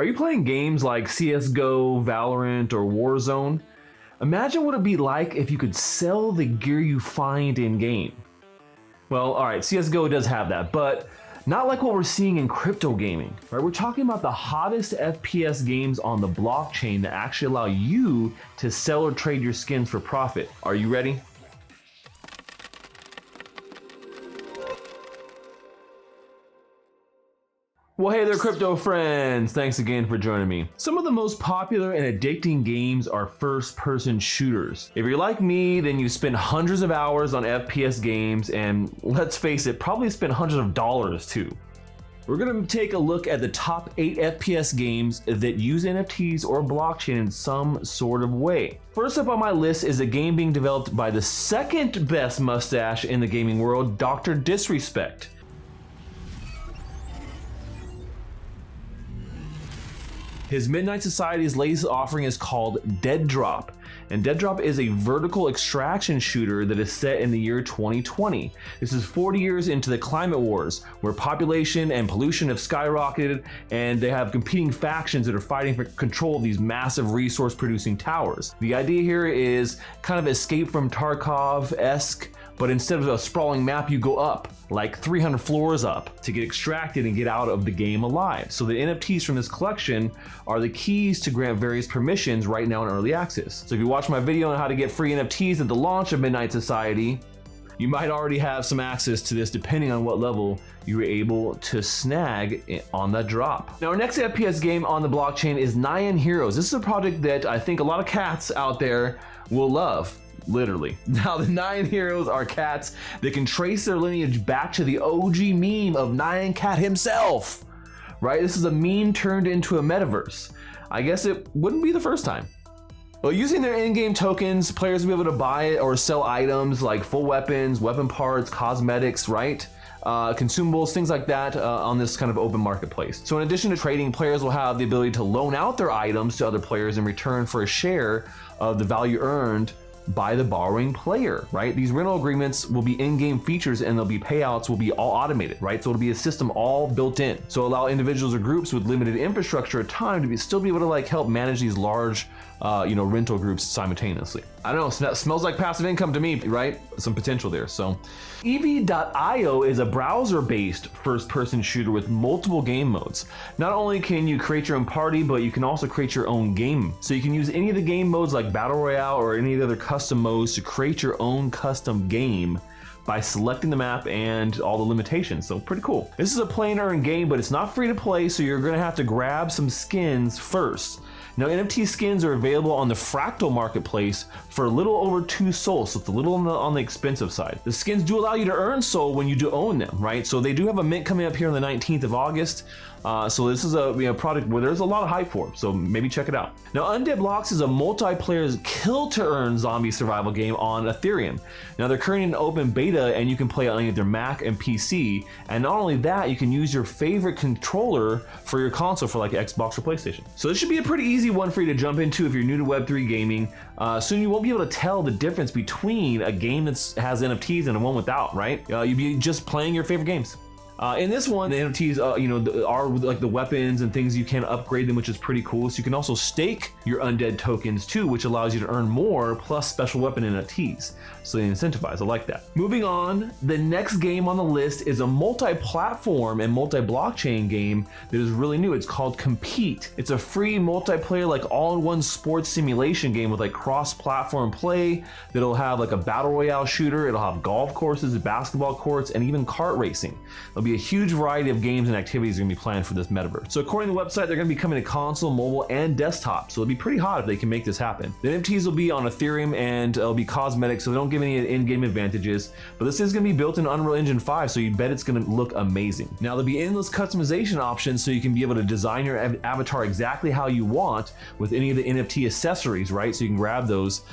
Are you playing games like CSGO, Valorant, or Warzone? Imagine what it'd be like if you could sell the gear you find in-game. Well, alright, CSGO does have that, but not like what we're seeing in crypto gaming, right? We're talking about the hottest FPS games on the blockchain that actually allow you to sell or trade your skins for profit. Are you ready? Well, hey there, crypto friends. Thanks again for joining me. Some of the most popular and addicting games are first-person shooters. If you're like me, then you spend hundreds of hours on FPS games, and let's face it, probably spend hundreds of dollars too. We're gonna take a look at the top 8 FPS games that use NFTs or blockchain in some sort of way. First up on my list is a game being developed by the second best mustache in the gaming world, Dr. Disrespect. His Midnight Society's latest offering is called Deadrop, and Deadrop is a vertical extraction shooter that is set in the year 2020. This is 40 years into the climate wars, where population and pollution have skyrocketed, and they have competing factions that are fighting for control of these massive resource-producing towers. The idea here is kind of Escape from Tarkov-esque, but instead of a sprawling map, you go up, like 300 floors up, to get extracted and get out of the game alive. So the NFTs from this collection are the keys to grant various permissions right now in early access. So if you watch my video on how to get free NFTs at the launch of Midnight Society, you might already have some access to this depending on what level you were able to snag on that drop. Now our next FPS game on the blockchain is Nyan Heroes. This is a project that I think a lot of cats out there will love. Literally. Now the Nyan Heroes are cats that can trace their lineage back to the OG meme of Nyan Cat himself, right? This is a meme turned into a metaverse. I guess it wouldn't be the first time. Well, using their in-game tokens, players will be able to buy or sell items like full weapons, weapon parts, cosmetics, right? Consumables, things like that on this kind of open marketplace. So in addition to trading, players will have the ability to loan out their items to other players in return for a share of the value earned by the borrowing player, right? These rental agreements will be in-game features and there'll be payouts will be all automated, right? So it'll be a system all built in. So allow individuals or groups with limited infrastructure or time to still be able to like help manage these large, rental groups simultaneously. I don't know, smells like passive income to me, right? Some potential there. So EV.io is a browser-based first-person shooter with multiple game modes. Not only can you create your own party, but you can also create your own game. So you can use any of the game modes like Battle Royale or any of the other custom modes to create your own custom game by selecting the map and all the limitations. So pretty cool. This is a play and earn game, but it's not free to play, so you're gonna have to grab some skins first. Now NFT skins are available on the Fractal marketplace for a little over 2 souls, so it's a little on the expensive side. The skins do allow you to earn soul when you do own them, right? So they do have a mint coming up here on the 19th of August. So this is a product where there's a lot of hype for, so maybe check it out. Now Undead Blocks is a multiplayer kill to earn zombie survival game on Ethereum. Now they're currently in open beta and you can play on either Mac and PC. And not only that, you can use your favorite controller for your console for like Xbox or PlayStation. So this should be a pretty easy one for you to jump into if you're new to Web3 gaming. Soon you won't be able to tell the difference between a game that has NFTs and one without, right? You'll be just playing your favorite games. In this one, the NFTs, are like the weapons and things you can upgrade them, which is pretty cool. So you can also stake your undead tokens too, which allows you to earn more plus special weapon NFTs. So they incentivize, I like that. Moving on, the next game on the list is a multi-platform and multi-blockchain game that is really new. It's called Kompete. It's a free multiplayer, like all-in-one sports simulation game with like cross-platform play that'll have like a battle royale shooter. It'll have golf courses, basketball courts, and even kart racing. There'll be a huge variety of games and activities are gonna be planned for this metaverse. So according to the website, they're gonna be coming to console, mobile, and desktop. So it'll be pretty hot if they can make this happen. The NFTs will be on Ethereum and it'll be cosmetic, so they don't give any in-game advantages, but this is gonna be built in Unreal Engine 5, so you bet it's gonna look amazing. Now there'll be endless customization options, so you can be able to design your avatar exactly how you want with any of the NFT accessories, right? So you can grab those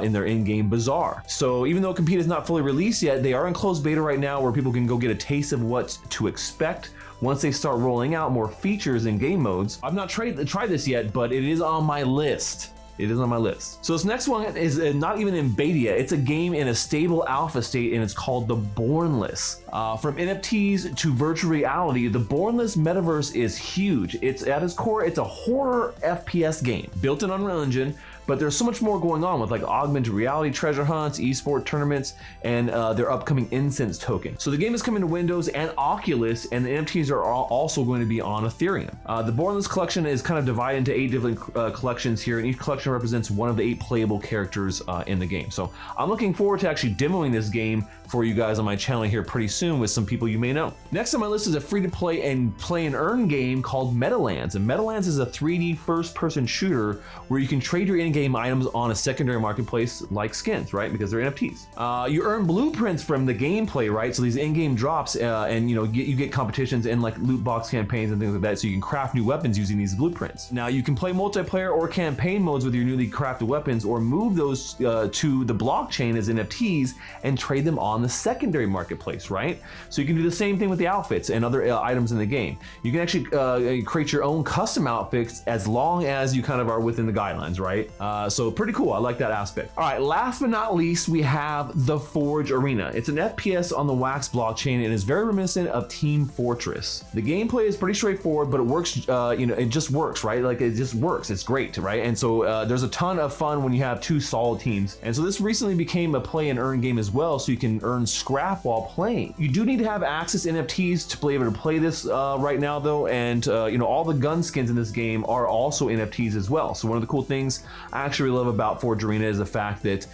in their in-game bazaar. So even though Kompete is not fully released yet, they are in closed beta right now where people can go get a taste of what to expect once they start rolling out more features and game modes. I've not tried this yet, but it is on my list. It is on my list. So this next one is not even in beta yet. It's a game in a stable alpha state and it's called the Bornless. From NFTs to virtual reality, the Bornless Metaverse is huge. It's at its core, it's a horror FPS game built in Unreal Engine, but there's so much more going on with like augmented reality treasure hunts, esport tournaments, and their upcoming Incense token. So the game is coming to Windows and Oculus, and the NFTs are also going to be on Ethereum. The Bornless collection is kind of divided into 8 different collections here, and each collection represents one of the 8 playable characters in the game. So I'm looking forward to actually demoing this game for you guys on my channel here pretty soon with some people you may know. Next on my list is a free-to-play and play and earn game called Metalands. And Metalands is a 3D first-person shooter where you can trade your in-game items on a secondary marketplace like skins, right? Because they're NFTs. You earn blueprints from the gameplay, right? So these in-game drops, and you get competitions and like loot box campaigns and things like that. So you can craft new weapons using these blueprints. Now you can play multiplayer or campaign modes with your newly crafted weapons, or move those to the blockchain as NFTs and trade them on the secondary marketplace, right? So you can do the same thing with the outfits and other items in the game. You can actually create your own custom outfits as long as you kind of are within the guidelines, right? So pretty cool. I like that aspect. All right, last but not least, we have the Forge Arena. It's an FPS on the Wax blockchain and is very reminiscent of Team Fortress. The gameplay is pretty straightforward, but it works, it just works, right? Like it just works. It's great, right? And so there's a ton of fun when you have 2 solid teams. And so this recently became a play and earn game as well, so you can earn scrap while playing. You do need to have access to NFTs to be able to play this right now though, and all the gun skins in this game are also NFTs as well. So one of the cool things I actually love about Forge Arena is the fact that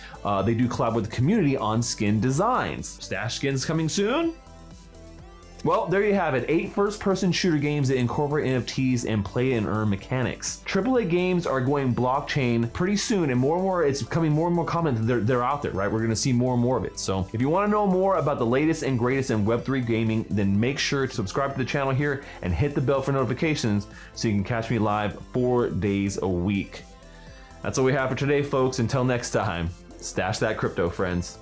they do collab with the community on skin designs. Stash skins coming soon? Well, there you have it, 8 first-person shooter games that incorporate NFTs and play and earn mechanics. AAA games are going blockchain pretty soon, and more, it's becoming more and more common that they're out there, right? We're gonna see more and more of it. So if you wanna know more about the latest and greatest in Web3 gaming, then make sure to subscribe to the channel here and hit the bell for notifications so you can catch me live 4 days a week. That's all we have for today, folks. Until next time, stash that crypto, friends.